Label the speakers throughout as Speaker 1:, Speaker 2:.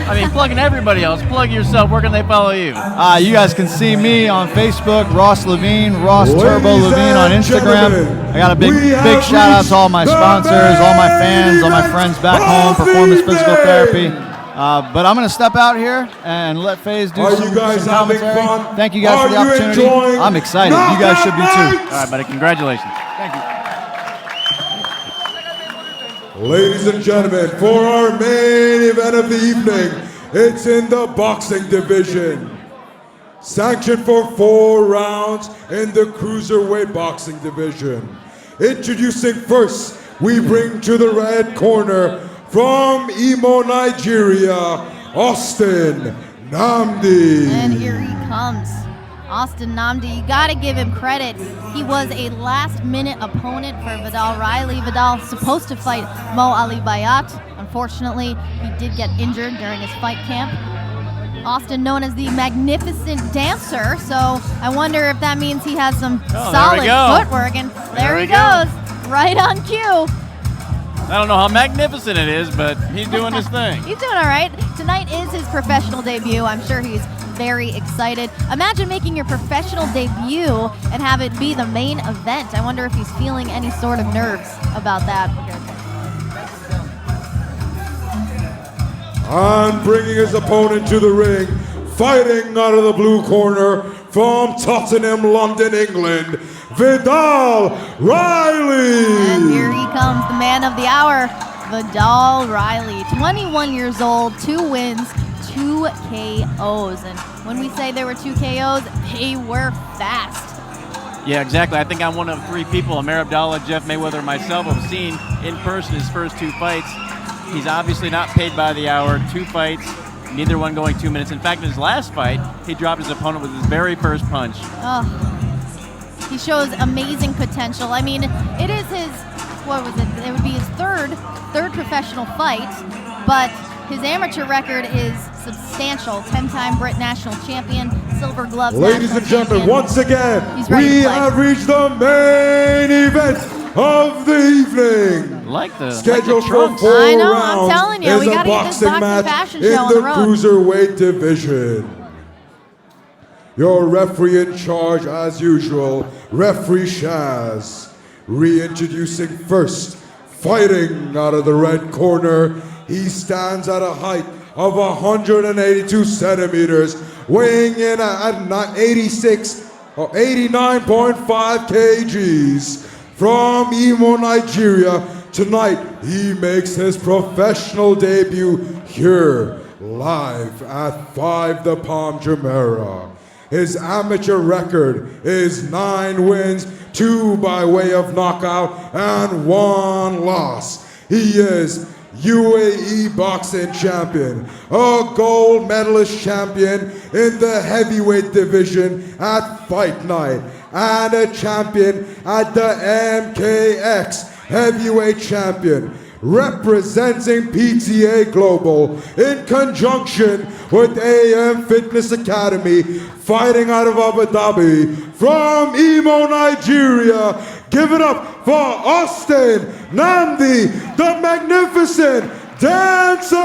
Speaker 1: I mean, plugging everybody else. Plug yourself. Where can they follow you?
Speaker 2: You guys can see me on Facebook, Ross Levine, Ross Turbo Levine on Instagram. I got a big shout out to all my sponsors, all my fans, all my friends back home, Performance Physical Therapy. But I'm going to step out here and let FaZe do some commentary. Thank you guys for the opportunity. I'm excited. You guys should be too.
Speaker 1: All right, buddy. Congratulations. Thank you.
Speaker 3: Ladies and gentlemen, for our main event of the evening, it's in the boxing division. Sanctioned for 4 rounds in the cruiserweight boxing division. Introducing first, we bring to the red corner from Imo, Nigeria, Austin Nnamdi.
Speaker 4: And here he comes. Austin Nnamdi, you gotta give him credit. He was a last-minute opponent for Viddal Riley. Viddal supposed to fight Mo Ali Bayat. Unfortunately, he did get injured during his fight camp. Austin known as the magnificent dancer, so I wonder if that means he has some solid footwork. And there he goes, right on cue.
Speaker 1: I don't know how magnificent it is, but he's doing his thing.
Speaker 4: He's doing all right. Tonight is his professional debut. I'm sure he's very excited. Imagine making your professional debut and have it be the main event. I wonder if he's feeling any sort of nerves about that.
Speaker 3: And bringing his opponent to the ring, fighting out of the blue corner from Tottenham, London, England, Viddal Riley.
Speaker 4: And here he comes, the man of the hour, Viddal Riley. 21 years old, 2 wins, 2 KOs. And when we say there were 2 KOs, they were fast.
Speaker 1: Yeah, exactly. I think I'm one of 3 people, Amir Abdallah, Jeff Mayweather, and myself, have seen in person his first 2 fights. He's obviously not paid by the hour. 2 fights, neither one going 2 minutes. In fact, in his last fight, he dropped his opponent with his very first punch.
Speaker 4: Oh, he shows amazing potential. I mean, it is his, what was it? It would be his third professional fight, but his amateur record is substantial. 10-time Brit national champion, silver gloves.
Speaker 3: Ladies and gentlemen, once again, we have reached the main event of the evening. Scheduled for 4
Speaker 4: I know,
Speaker 3: rounds.
Speaker 4: I'm telling you, we gotta get this boxing fashion show on the road.
Speaker 3: In the cruiserweight division. Your referee in charge, as usual, Referee Shaz. Reintroducing first, fighting out of the red corner. He stands at a height of 182 centimeters, weighing in at 89.5 kgs. From Imo, Nigeria, tonight he makes his professional debut here, live at 5 The Palm Jumeirah. His amateur record is 9 wins, 2 by way of knockout, and 1 loss. He is UAE boxing champion, a gold medalist champion in the heavyweight division at Fight Night, and a champion at the MKX heavyweight champion, representing PTA Global in conjunction with AM Fitness Academy, fighting out of Abu Dhabi. From Imo, Nigeria, give it up for Austin Nnamdi, the magnificent dancer.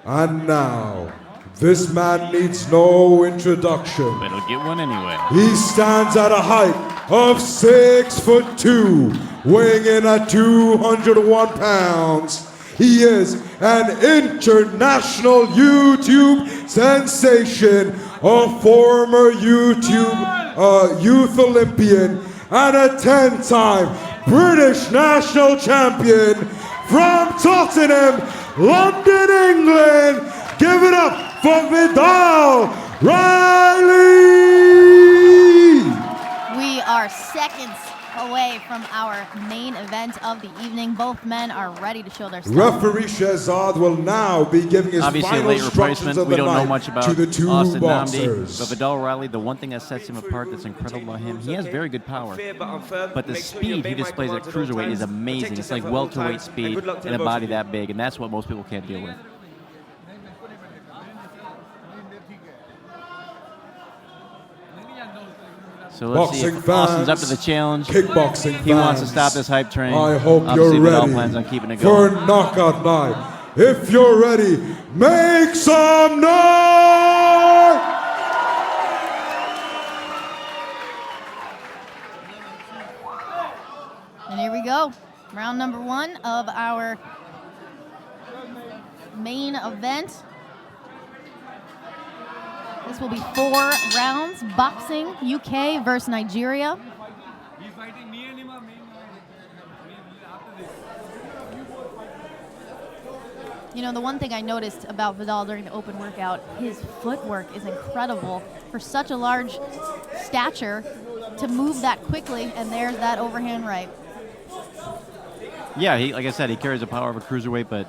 Speaker 3: And now, this man needs no introduction.
Speaker 1: But he'll get one anyway.
Speaker 3: He stands at a height of 6'2", weighing in at 201 pounds. He is an international YouTube sensation, a former YouTube youth Olympian, and a 10-time British national champion from Tottenham, London, England. Give it up for Viddal Riley!
Speaker 4: We are seconds away from our main event of the evening. Both men are ready to show their stuff.
Speaker 3: Referee Shahzad will now be giving his
Speaker 1: Obviously,
Speaker 3: final
Speaker 1: late
Speaker 3: instructions
Speaker 1: replacement.
Speaker 3: of
Speaker 1: We
Speaker 3: the
Speaker 1: don't know
Speaker 3: night
Speaker 1: much about
Speaker 3: to the 2
Speaker 1: Austin
Speaker 3: boxers.
Speaker 1: Nnamdi, but Viddal Riley, the one thing that sets him apart that's incredible about him, he has very good power. But the speed he displays at cruiserweight is amazing. It's like welterweight speed in a body that big, and that's what most people can't deal with. So let's see
Speaker 3: Boxing
Speaker 1: if Austin's up
Speaker 3: fans,
Speaker 1: to the challenge.
Speaker 3: kickboxing
Speaker 1: He wants to
Speaker 3: fans,
Speaker 1: stop this hype train.
Speaker 3: I hope
Speaker 1: Obviously,
Speaker 3: you're
Speaker 1: Viddal
Speaker 3: ready
Speaker 1: plans on keeping it
Speaker 3: for
Speaker 1: going.
Speaker 3: knockout night. If you're ready, make some noise!
Speaker 4: And here we go. Round number 1 of our main event. This will be 4 rounds. Boxing, UK versus Nigeria. You know, the one thing I noticed about Viddal during the open workout, his footwork is incredible. For such a large stature, to move that quickly, and there's that overhand right.
Speaker 1: Yeah, like I said, he carries the power of a cruiserweight, but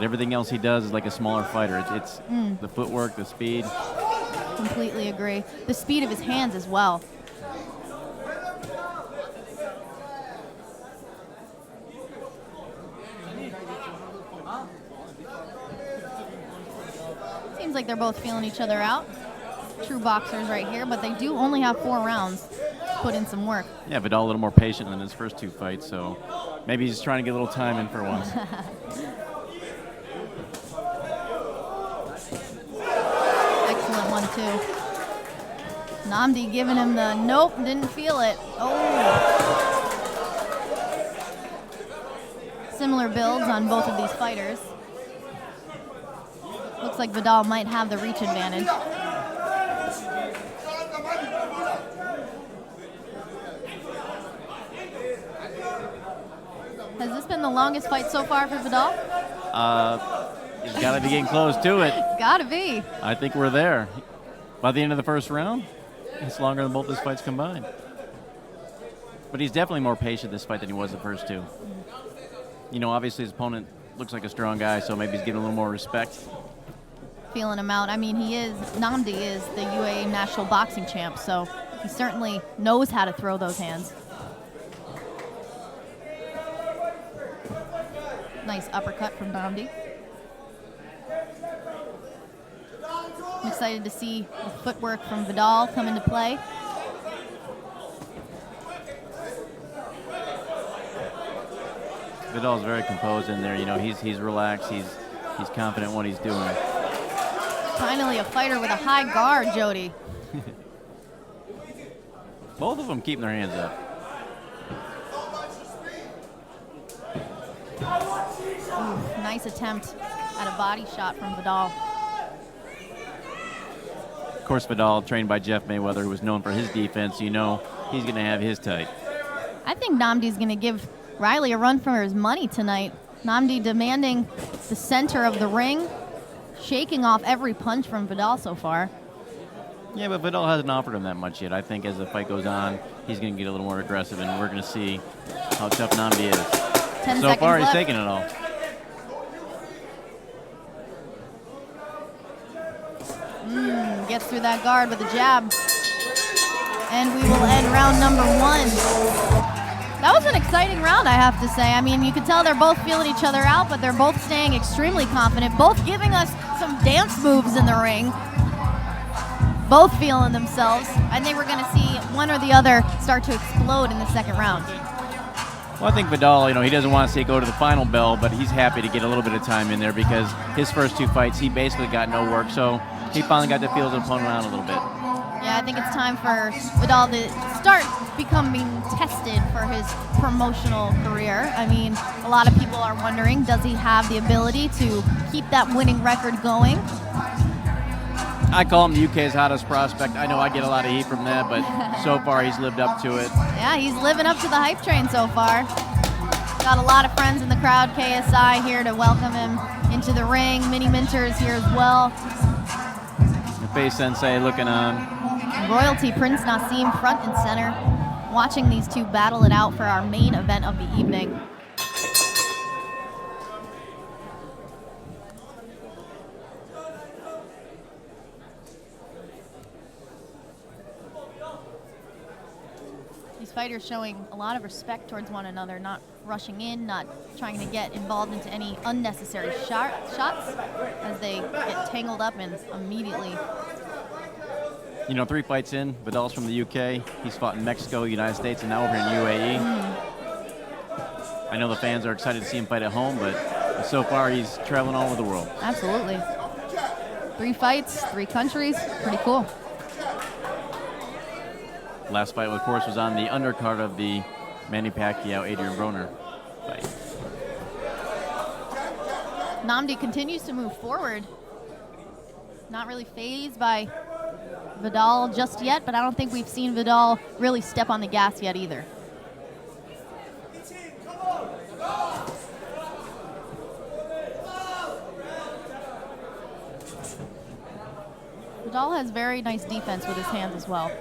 Speaker 1: everything else he does is like a smaller fighter. It's the footwork, the speed.
Speaker 4: Completely agree. The speed of his hands as well. Seems like they're both feeling each other out. True boxers right here, but they do only have 4 rounds to put in some work.
Speaker 1: Yeah, Viddal a little more patient than his first 2 fights, so maybe he's just trying to get a little time in for once.
Speaker 4: Excellent one, too. Nnamdi giving him the nope, didn't feel it. Oh. Similar builds on both of these fighters. Looks like Viddal might have the reach advantage. Has this been the longest fight so far for Viddal?
Speaker 1: He's got to be getting close to it.
Speaker 4: Gotta be.
Speaker 1: I think we're there. By the end of the first round, it's longer than both his fights combined. But he's definitely more patient this fight than he was the first 2. You know, obviously his opponent looks like a strong guy, so maybe he's giving a little more respect.
Speaker 4: Feeling him out. I mean, Nnamdi is the UAE national boxing champ, so he certainly knows how to throw those hands. Nice uppercut from Nnamdi. I'm excited to see the footwork from Viddal come into play.
Speaker 1: Viddal's very composed in there. You know, he's relaxed. He's confident in what he's doing.
Speaker 4: Finally, a fighter with a high guard, Jody.
Speaker 1: Both of them keeping their hands up.
Speaker 4: Ooh, nice attempt at a body shot from Viddal.
Speaker 1: Of course, Viddal, trained by Jeff Mayweather, who was known for his defense, you know he's going to have his tight.
Speaker 4: I think Nnamdi's going to give Riley a run for his money tonight. Nnamdi demanding the center of the ring, shaking off every punch from Viddal so far.
Speaker 1: Yeah, but Viddal hasn't offered him that much yet. I think as the fight goes on, he's going to get a little more aggressive, and we're going to see how tough Nnamdi is.
Speaker 4: 10
Speaker 1: So
Speaker 4: seconds
Speaker 1: far, he's
Speaker 4: left.
Speaker 1: taking it all.
Speaker 4: Gets through that guard with a jab. And we will end round number 1. That was an exciting round, I have to say. I mean, you could tell they're both feeling each other out, but they're both staying extremely confident, both giving us some dance moves in the ring. Both feeling themselves. I think we're going to see one or the other start to explode in the second round.
Speaker 1: Well, I think Viddal, you know, he doesn't want to see it go to the final bell, but he's happy to get a little bit of time in there because his first 2 fights, he basically got no work, so he finally got to feel his opponent out a little bit.
Speaker 4: Yeah, I think it's time for Viddal to start becoming tested for his promotional career. I mean, a lot of people are wondering, does he have the ability to keep that winning record going?
Speaker 1: I call him the UK's hottest prospect. I know I get a lot of heat from that, but so far he's lived up to it.
Speaker 4: Yeah, he's living up to the hype train so far. Got a lot of friends in the crowd, KSI here to welcome him into the ring. Mini Minter's here as well.
Speaker 1: Face Sensei looking on.
Speaker 4: Royalty Prince Nassim front and center, watching these two battle it out for our main event of the evening. These fighters showing a lot of respect towards one another, not rushing in, not trying to get involved into any unnecessary shots as they get tangled up and immediately
Speaker 1: You know, 3 fights in, Viddal's from the UK. He's fought in Mexico, United States, and now over in UAE. I know the fans are excited to see him fight at home, but so far he's traveling all over the world.
Speaker 4: Absolutely. 3 fights, 3 countries. Pretty cool.
Speaker 1: Last fight, of course, was on the undercard of the Manny Pacquiao-Adrian Broner fight.
Speaker 4: Nnamdi continues to move forward. Not really fazed by Viddal just yet, but I don't think we've seen Viddal really step on the gas yet either. Viddal has very nice defense with his hands as well.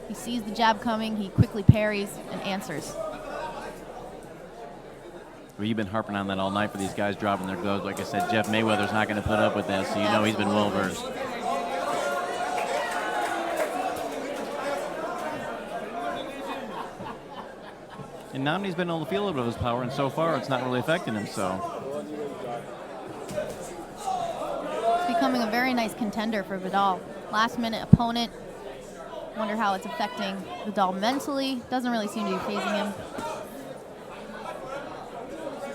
Speaker 4: He sees the jab coming, he quickly parries and answers.
Speaker 1: Well, you've been harping on that all night for these guys dropping their gloves. Like I said, Jeff Mayweather's not going to put up with this, so you know he's been well versed. And Nnamdi's been able to feel a little bit of his power, and so far it's not really affecting him. So
Speaker 4: it's becoming a very nice contender for Viddal. Last-minute opponent. Wonder how it's affecting Viddal mentally. Doesn't really seem to be phasing him.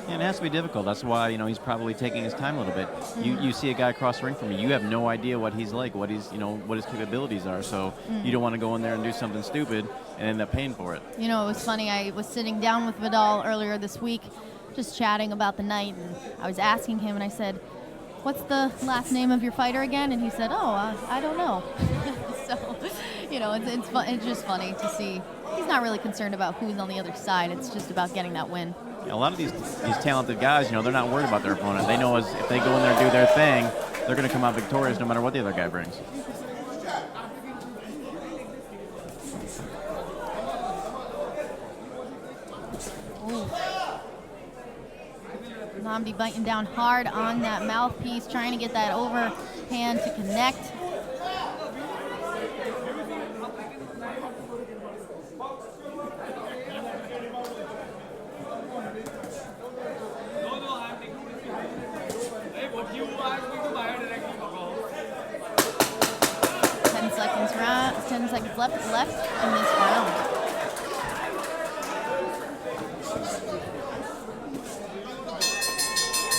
Speaker 1: Yeah, it has to be difficult. That's why, you know, he's probably taking his time a little bit. You see a guy across the ring from you have no idea what he's like, what he's, you know, what his capabilities are. So you don't want to go in there and do something stupid and end up paying for it.
Speaker 4: You know, it was funny. I was sitting down with Viddal earlier this week, just chatting about the night, and I was asking him, and I said, "What's the last name of your fighter again?" And he said, "Oh, I don't know." So, you know, it's fun. It's just funny to see. He's not really concerned about who's on the other side. It's just about getting that win.
Speaker 1: A lot of these talented guys, you know, they're not worried about their opponent. They know if they go in there and do their thing, they're going to come out victorious no matter what the other guy brings.
Speaker 4: Nnamdi biting down hard on that mouthpiece, trying to get that overhand to connect. Seconds left in this round.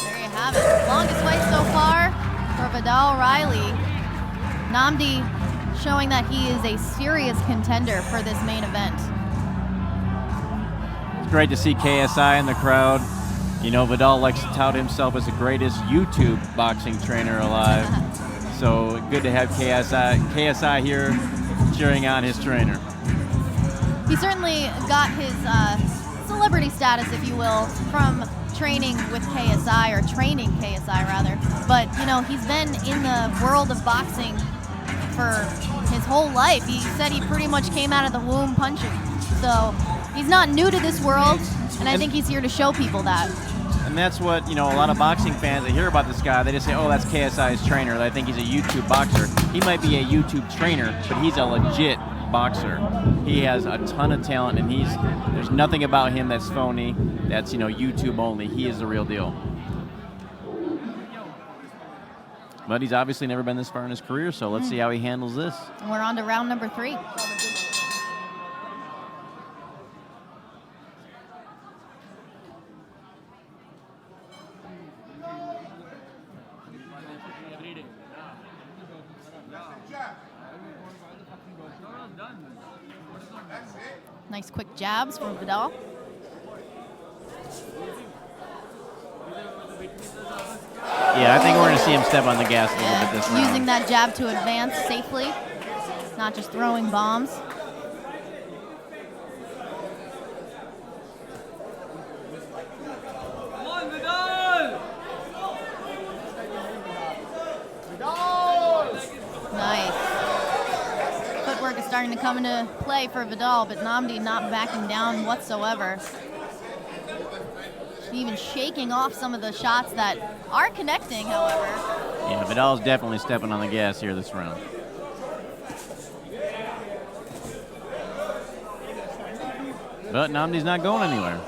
Speaker 4: There you have it. Longest fight so far for Viddal Riley. Nnamdi showing that he is a serious contender for this main event.
Speaker 1: It's great to see KSI in the crowd. You know, Viddal likes to tout himself as the greatest YouTube boxing trainer alive. So good to have KSI here cheering on his trainer.
Speaker 4: He certainly got his celebrity status, if you will, from training with KSI, or training KSI rather. But, you know, he's been in the world of boxing for his whole life. He said he pretty much came out of the womb punching. So he's not new to this world, and I think he's here to show people that.
Speaker 1: And that's what, you know, a lot of boxing fans, they hear about this guy, they just say, oh, that's KSI's trainer. They think he's a YouTube boxer. He might be a YouTube trainer, but he's a legit boxer. He has a ton of talent, and there's nothing about him that's phony, that's, you know, YouTube only. He is the real deal. But he's obviously never been this far in his career, so let's see how he handles this.
Speaker 4: And we're on to round number 3. Nice quick jabs from Viddal.
Speaker 1: Yeah, I think we're going to see him step on the gas a little bit this round.
Speaker 4: Using that jab to advance safely, not just throwing bombs. Nice. Footwork is starting to come into play for Viddal, but Nnamdi not backing down whatsoever. Even shaking off some of the shots that are connecting, however.
Speaker 1: Yeah, Viddal's definitely stepping on the gas here this round. But Nnamdi's not going anywhere.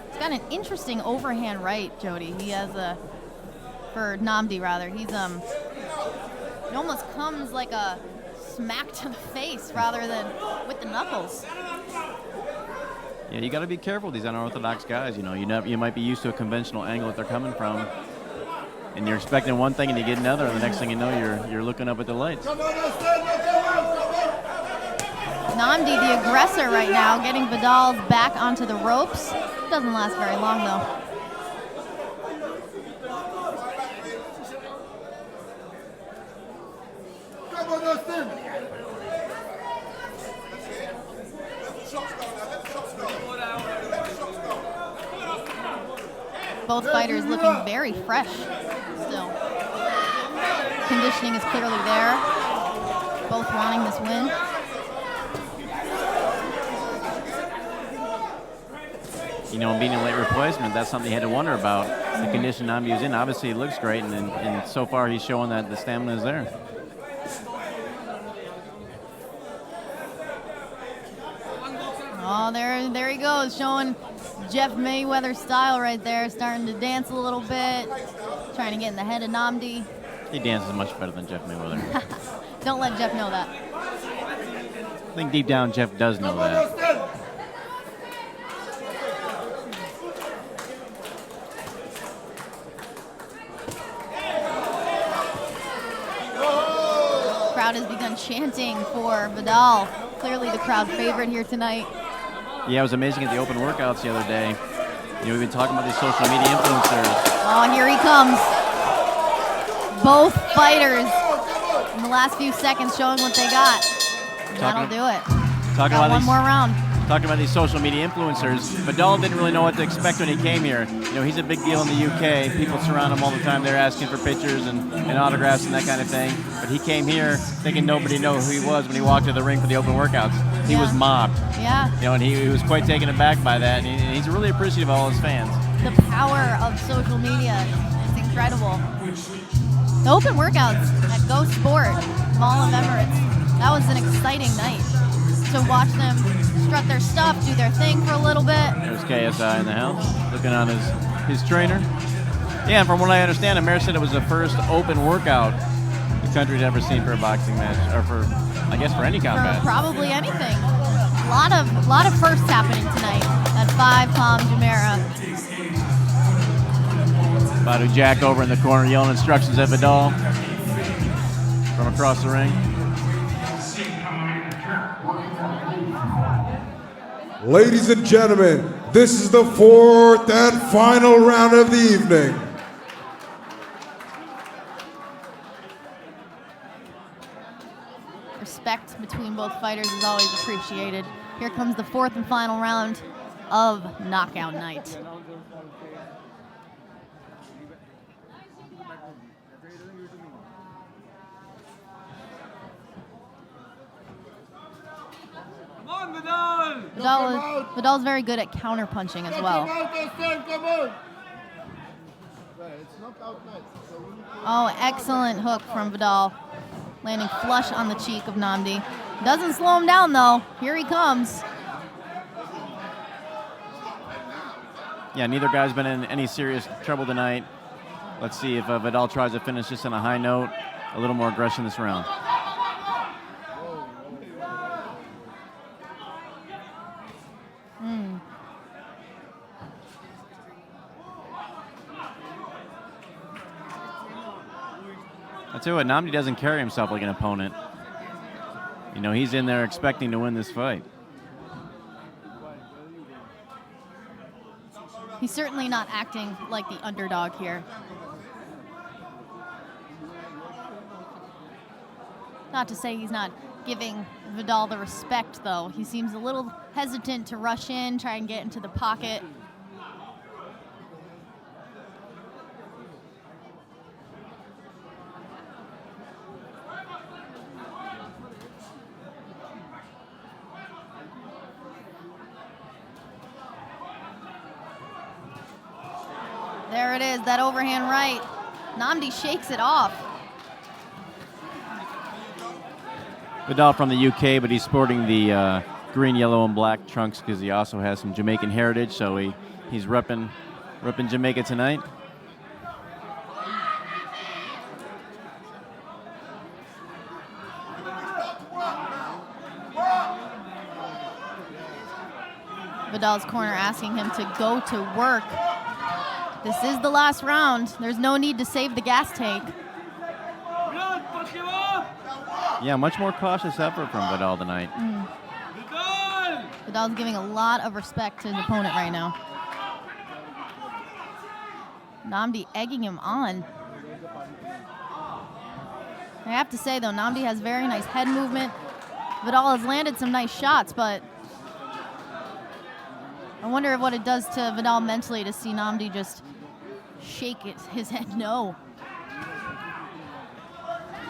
Speaker 4: He's got an interesting overhand right, Jody. He has for Nnamdi rather. He's It almost comes like a smack to the face rather than with the knuckles.
Speaker 1: Yeah, you got to be careful with these unorthodox guys. You might be used to a conventional angle that they're coming from, and you're expecting one thing and you get another, and the next thing you know, you're looking up at the lights.
Speaker 4: Nnamdi, the aggressor right now, getting Viddal back onto the ropes. Doesn't last very long, though. Both fighters looking very fresh still. Conditioning is clearly there. Both wanting this win.
Speaker 1: Being a late replacement, that's something you had to wonder about. The condition Nnamdi was in, obviously he looks great, and so far he's showing that the stamina is there.
Speaker 4: Oh, there he goes, showing Jeff Mayweather style right there, starting to dance a little bit, trying to get in the head of Nnamdi.
Speaker 1: He dances much better than Jeff Mayweather.
Speaker 4: Don't let Jeff know that.
Speaker 1: I think deep down Jeff does know that.
Speaker 4: Crowd has begun chanting for Viddal. Clearly the crowd favorite here tonight.
Speaker 1: Yeah, it was amazing at the open workouts the other day. We've been talking about these social media influencers.
Speaker 4: Oh, here he comes. Both fighters in the last few seconds showing what they got. And that'll do it.
Speaker 1: Talking
Speaker 4: Got
Speaker 1: about
Speaker 4: one more round.
Speaker 1: Talking about these social media influencers, Viddal didn't really know what to expect when he came here. He's a big deal in the UK. People surround him all the time. They're asking for pictures and autographs and that kind of thing. But he came here thinking nobody knew who he was when he walked to the ring for the open workouts. He was mobbed.
Speaker 4: Yeah.
Speaker 1: And he was quite taken aback by that. And he's really appreciative of all his fans.
Speaker 4: The power of social media is incredible. The open workouts at Go Sport, Mall of Emirates, that was an exciting night. To watch them strut their stuff, do their thing for a little bit.
Speaker 1: There's KSI in the house, looking on his trainer. Yeah, and from what I understand, Amir said it was the first open workout the country's ever seen for a boxing match, or for any combat.
Speaker 4: For probably anything. A lot of firsts happening tonight at 5 Tom Jumeirah.
Speaker 1: Badou Jack over in the corner yelling instructions at Viddal from across the ring.
Speaker 3: Ladies and gentlemen, this is the fourth and final round of the evening.
Speaker 4: Respect between both fighters is always appreciated. Here comes the fourth and final round of Knockout Night. Viddal's very good at counter-punching as well. Oh, excellent hook from Viddal. Landing flush on the cheek of Nnamdi. Doesn't slow him down, though. Here he comes.
Speaker 1: Yeah, neither guy's been in any serious trouble tonight. Let's see if Viddal tries to finish this on a high note. A little more aggression this round. I tell you what, Nnamdi doesn't carry himself like an opponent. He's in there expecting to win this fight.
Speaker 4: He's certainly not acting like the underdog here. Not to say he's not giving Viddal the respect, though. He seems a little hesitant to rush in, try and get into the pocket. There it is, that overhand right. Nnamdi shakes it off.
Speaker 1: Viddal from the UK, but he's sporting the green, yellow, and black trunks because he also has some Jamaican heritage, so he's repping Jamaica tonight.
Speaker 4: Viddal's corner asking him to go to work. This is the last round. There's no need to save the gas tank.
Speaker 1: Yeah, much more cautious effort from Viddal tonight.
Speaker 4: Viddal's giving a lot of respect to his opponent right now. Nnamdi egging him on. I have to say, though, Nnamdi has very nice head movement. Viddal has landed some nice shots, but I wonder what it does to Viddal mentally to see Nnamdi just shake his head no.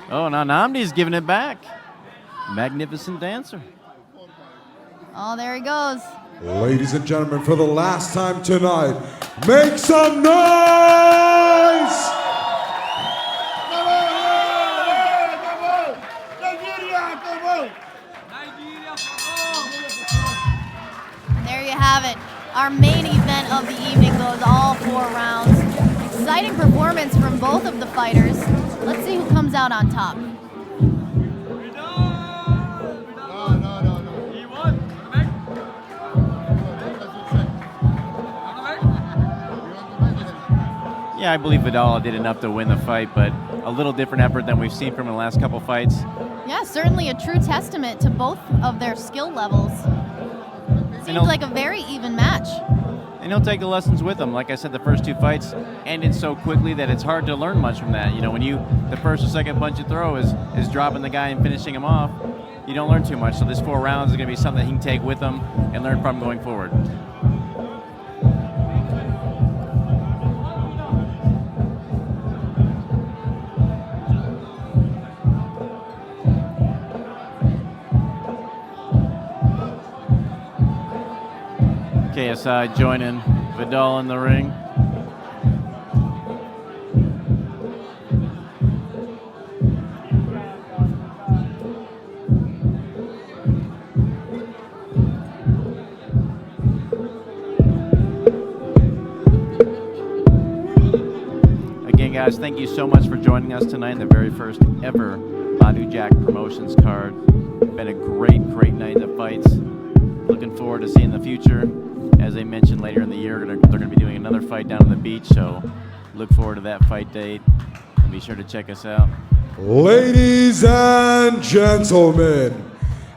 Speaker 1: Oh, now Nnamdi's giving it back. Magnificent dancer.
Speaker 4: Oh, there he goes.
Speaker 3: Ladies and gentlemen, for the last time tonight, make some noise!
Speaker 4: And there you have it. Our main event of the evening goes all 4 rounds. Exciting performance from both of the fighters. Let's see who comes out on top.
Speaker 1: Yeah, I believe Viddal did enough to win the fight, but a little different effort than we've seen from the last couple fights.
Speaker 4: Yeah, certainly a true testament to both of their skill levels. Seems like a very even match.
Speaker 1: And he'll take the lessons with him. Like I said, the first 2 fights ended so quickly that it's hard to learn much from that. You know, when the first or second punch you throw is dropping the guy and finishing him off, you don't learn too much. So this 4 rounds is going to be something he can take with him and learn from going forward. KSI joining Viddal in the ring. Again, guys, thank you so much for joining us tonight in the very first ever Badou Jack Promotions card. Been a great night of fights. Looking forward to seeing the future. As I mentioned, later in the year, they're going to be doing another fight down on the beach, so look forward to that fight date. And be sure to check us out.
Speaker 3: Ladies and gentlemen,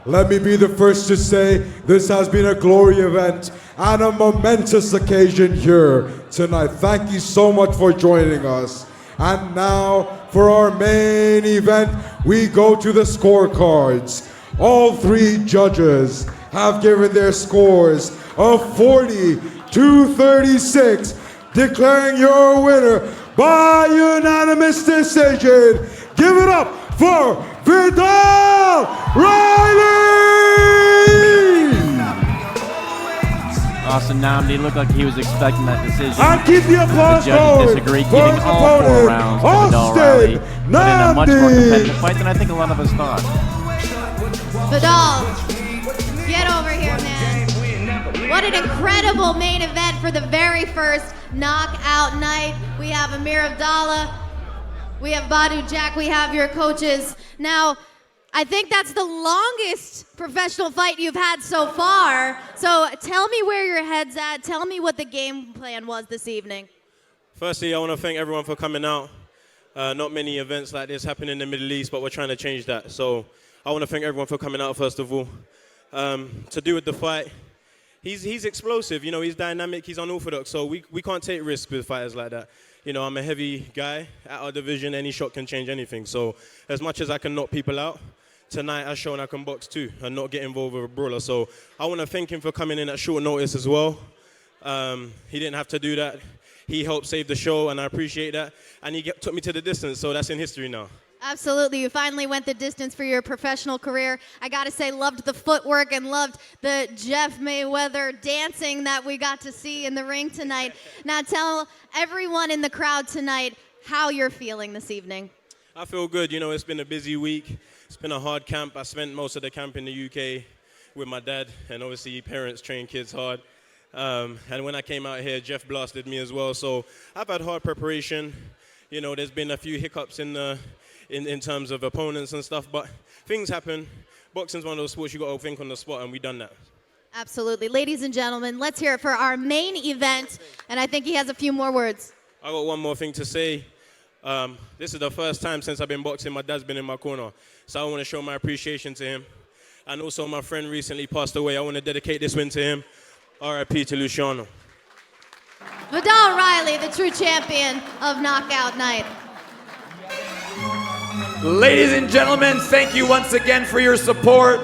Speaker 3: let me be the first to say this has been a glory event and a momentous occasion here tonight. Thank you so much for joining us. And now, for our main event, we go to the scorecards. All 3 judges have given their scores of 40-36, declaring your winner by unanimous decision. Give it up for Viddal Riley!
Speaker 1: Austin Nnamdi looked like he was expecting that decision.
Speaker 3: And keep the applause
Speaker 1: The judges disagree, giving all 4 rounds to Viddal Riley. But in a much more competitive fight than I think a lot of us thought.
Speaker 4: Viddal, get over here, man. What an incredible main event for the very first knockout night. We have Amir Abdallah, we have Badou Jack, we have your coaches. Now, I think that's the longest professional fight you've had so far. So tell me where your head's at. Tell me what the game plan was this evening.
Speaker 5: Firstly, I want to thank everyone for coming out. Not many events like this happen in the Middle East, but we're trying to change that. So I want to thank everyone for coming out, first of all. To do with the fight, he's explosive, you know, he's dynamic, he's unorthodox, so we can't take risks with fighters like that. You know, I'm a heavy guy at our division, any shot can change anything. So as much as I can knock people out, tonight I've shown I can box too and not get involved with a brawler. So I want to thank him for coming in at short notice as well. He didn't have to do that. He helped save the show, and I appreciate that. And he took me to the distance, so that's in history now.
Speaker 4: Absolutely. You finally went the distance for your professional career. I got to say, loved the footwork and loved the Jeff Mayweather dancing that we got to see in the ring tonight. Now tell everyone in the crowd tonight how you're feeling this evening.
Speaker 5: I feel good. You know, it's been a busy week. It's been a hard camp. I spent most of the camp in the UK with my dad, and obviously parents train kids hard. And when I came out here, Jeff blasted me as well. So I've had hard preparation. You know, there's been a few hiccups in terms of opponents and stuff, but things happen. Boxing's one of those sports you got to think on the spot, and we done that.
Speaker 6: Absolutely. Ladies and gentlemen, let's hear it for our main event. And I think he has a few more words.
Speaker 5: I got one more thing to say. This is the first time since I've been boxing my dad's been in my corner. So I want to show my appreciation to him. And also my friend recently passed away. I want to dedicate this win to him. R.I.P. to Luciano.
Speaker 6: Viddal Riley, the true champion of Knockout Night.
Speaker 7: Ladies and gentlemen, thank you once again for your support.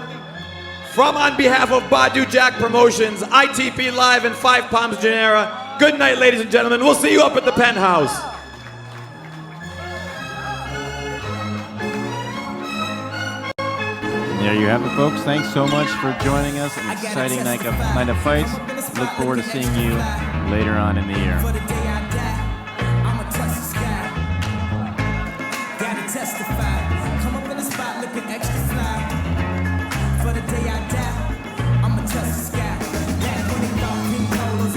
Speaker 7: From on behalf of Badou Jack Promotions, ITP Live, and Five Palms Genera, good night, ladies and gentlemen. We'll see you up at the penthouse.
Speaker 1: There you have it, folks. Thanks so much for joining us. An exciting night of fights. Look forward to seeing you later on in the year.